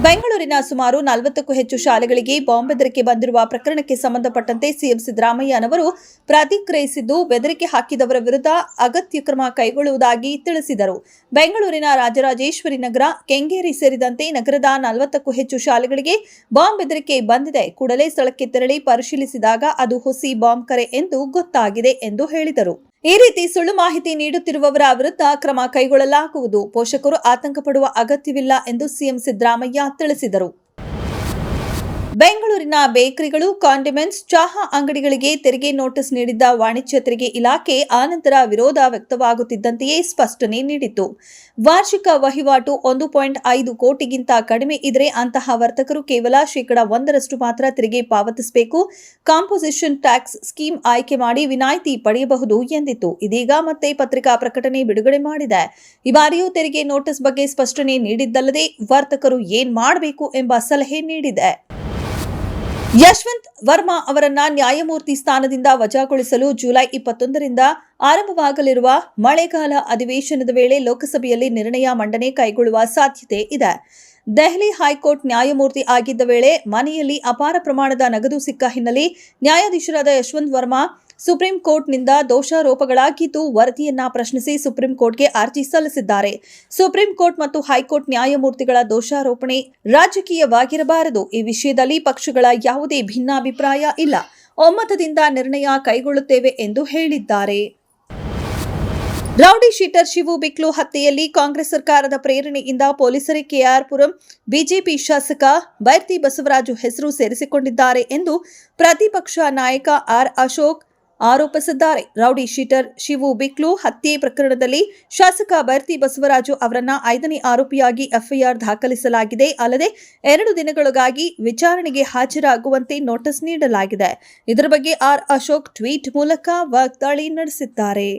ಬೆಂಗಳೂರಿನ ಸುಮಾರು 40ಕ್ಕೂ ಹೆಚ್ಚು ಶಾಲೆಗಳಿಗೆ ಬಾಂಬ್ ಬೆದರಿಕೆ ಬಂದಿರುವ ಪ್ರಕರಣಕ್ಕೆ ಸಂಬಂಧಪಟ್ಟಂತೆ ಸಿಎಂ ಸಿದ್ದರಾಮಯ್ಯನವರು ಪ್ರತಿಕ್ರಿಯಿಸಿದ್ದು, ಬೆದರಿಕೆ ಹಾಕಿದವರ ವಿರುದ್ಧ ಅಗತ್ಯ ಕ್ರಮ ಕೈಗೊಳ್ಳುವುದಾಗಿ ತಿಳಿಸಿದರು. ಬೆಂಗಳೂರಿನ ರಾಜರಾಜೇಶ್ವರಿ ನಗರ, ಕೆಂಗೇರಿ ಸೇರಿದಂತೆ ನಗರದ 40ಕ್ಕೂ ಹೆಚ್ಚು ಶಾಲೆಗಳಿಗೆ ಬಾಂಬ್ ಬೆದರಿಕೆ ಬಂದಿದೆ. ಕೂಡಲೇ ಸ್ಥಳಕ್ಕೆ ತೆರಳಿ ಪರಿಶೀಲಿಸಿದಾಗ ಅದು ಹುಸಿ ಬಾಂಬ್ ಕರೆ ಎಂದು ಗೊತ್ತಾಗಿದೆ ಎಂದು ಹೇಳಿದರು. ಈ ರೀತಿ ಸುಳ್ಳು ಮಾಹಿತಿ ನೀಡುತ್ತಿರುವವರ ವಿರುದ್ಧ ಕ್ರಮ ಕೈಗೊಳ್ಳಲಾಗುವುದು. ಪೋಷಕರು ಆತಂಕ ಪಡುವ ಅಗತ್ಯವಿಲ್ಲ ಎಂದು ಸಿಎಂ ಸಿದ್ದರಾಮಯ್ಯ ತಿಳಿಸಿದರು. ಬೆಂಗಳೂರಿನ ಬೇಕರಿಗಳು, ಕಾಂಡಿಮೆಂಟ್ಸ್, ಚಹಾ ಅಂಗಡಿಗಳಿಗೆ ತೆರಿಗೆ ನೋಟಿಸ್ ನೀಡಿದ್ದ ವಾಣಿಜ್ಯ ತೆರಿಗೆ ಇಲಾಖೆ ಆನಂತರ ವಿರೋಧ ವ್ಯಕ್ತವಾಗುತ್ತಿದ್ದಂತೆಯೇ ಸ್ಪಷ್ಟನೆ ನೀಡಿತ್ತು. ವಾರ್ಷಿಕ ವಹಿವಾಟು 1.5 ಕೋಟಿಗಿಂತ ಕಡಿಮೆ ಇದ್ದರೆ ಅಂತಹ ವರ್ತಕರು ಕೇವಲ %1 ಮಾತ್ರ ತೆರಿಗೆ ಪಾವತಿಸಬೇಕು. ಕಾಂಪೋಸಿಷನ್ ಟ್ಯಾಕ್ಸ್ ಸ್ಕೀಮ್ ಆಯ್ಕೆ ಮಾಡಿ ವಿನಾಯಿತಿ ಪಡೆಯಬಹುದು ಎಂದಿತ್ತು. ಇದೀಗ ಮತ್ತೆ ಪತ್ರಿಕಾ ಪ್ರಕಟಣೆ ಬಿಡುಗಡೆ ಮಾಡಿದೆ. ಈ ಬಾರಿಯೂ ತೆರಿಗೆ ನೋಟಿಸ್ ಬಗ್ಗೆ ಸ್ಪಷ್ಟನೆ ನೀಡಿದ್ದಲ್ಲದೆ ವರ್ತಕರು ಏನ್ ಮಾಡಬೇಕು ಎಂಬ ಸಲಹೆ ನೀಡಿದೆ. ಯಶವಂತ್ ವರ್ಮಾ ಅವರನ್ನ ನ್ಯಾಯಮೂರ್ತಿ ಸ್ಥಾನದಿಂದ ವಜಾಗೊಳಿಸಲು ಜುಲೈ 21ರಿಂದ ಆರಂಭವಾಗಲಿರುವ ಮಳೆಗಾಲ ಅಧಿವೇಶನದ ವೇಳೆ ಲೋಕಸಭೆಯಲ್ಲಿ ನಿರ್ಣಯ ಮಂಡನೆ ಕೈಗೊಳ್ಳುವ ಸಾಧ್ಯತೆ ಇದೆ. ದೆಹಲಿ ಹೈಕೋರ್ಟ್ ನ್ಯಾಯಮೂರ್ತಿ ಆಗಿದ್ದ ವೇಳೆ ಮನೆಯಲ್ಲಿ ಅಪಾರ ಪ್ರಮಾಣದ ನಗದು ಸಿಕ್ಕ ಹಿನ್ನೆಲೆ ನ್ಯಾಯಾಧೀಶರಾದ ಯಶವಂತ್ ವರ್ಮಾ ಸುಪ್ರೀಂ ಕೋರ್ಟ್ನಿಂದ ದೋಷಾರೋಪಗಳಾಗಿದ್ದು, ವರದಿಯನ್ನ ಪ್ರಶ್ನಿಸಿ ಸುಪ್ರೀಂ ಕೋರ್ಟ್ಗೆ ಅರ್ಜಿ ಸಲ್ಲಿಸಿದ್ದಾರೆ. ಸುಪ್ರೀಂ ಕೋರ್ಟ್ ಮತ್ತು ಹೈಕೋರ್ಟ್ ನ್ಯಾಯಮೂರ್ತಿಗಳ ದೋಷಾರೋಪಣೆ ರಾಜಕೀಯವಾಗಿರಬಾರದು. ಈ ವಿಷಯದಲ್ಲಿ ಪಕ್ಷಗಳ ಯಾವುದೇ ಭಿನ್ನಾಭಿಪ್ರಾಯ ಇಲ್ಲ. ಒಮ್ಮತದಿಂದ ನಿರ್ಣಯ ಕೈಗೊಳ್ಳುತ್ತೇವೆ ಎಂದು ಹೇಳಿದ್ದಾರೆ. ರೌಡಿ ಶೀಟರ್ ಶಿವು ಬಿಕ್ಲು ಹತ್ಯೆಯಲ್ಲಿ ಕಾಂಗ್ರೆಸ್ ಸರ್ಕಾರದ ಪ್ರೇರಣೆಯಿಂದ ಪೊಲೀಸರೇ ಕೆಆರ್ಪುರಂ ಬಿಜೆಪಿ ಶಾಸಕ ಬೈರ್ತಿ ಬಸವರಾಜು ಹೆಸರು ಸೇರಿಸಿಕೊಂಡಿದ್ದಾರೆ ಎಂದು ಪ್ರತಿಪಕ್ಷ ನಾಯಕ ಆರ್ ಅಶೋಕ್ ಆರೋಪಿಸಿದ್ದಾರೆ. ರೌಡಿ ಶೀಟರ್ ಶಿವು ಬಿಕ್ಲು ಹತ್ಯೆ ಪ್ರಕರಣದಲ್ಲಿ ಶಾಸಕ ಬೈರ್ತಿ ಬಸವರಾಜು ಅವರನ್ನ 5ನೇ ಆರೋಪಿಯಾಗಿ ಎಫ್ಐಆರ್ ದಾಖಲಿಸಲಾಗಿದೆ. ಅಲ್ಲದೆ 2 ದಿನಗಳಿಗಾಗಿ ವಿಚಾರಣೆಗೆ ಹಾಜರಾಗುವಂತೆ ನೋಟಿಸ್ ನೀಡಲಾಗಿದೆ. ಇದರ ಬಗ್ಗೆ ಆರ್ ಅಶೋಕ್ ಟ್ವೀಟ್ ಮೂಲಕ ವಾಗ್ದಾಳಿ ನಡೆಸಿದ್ದಾರೆ.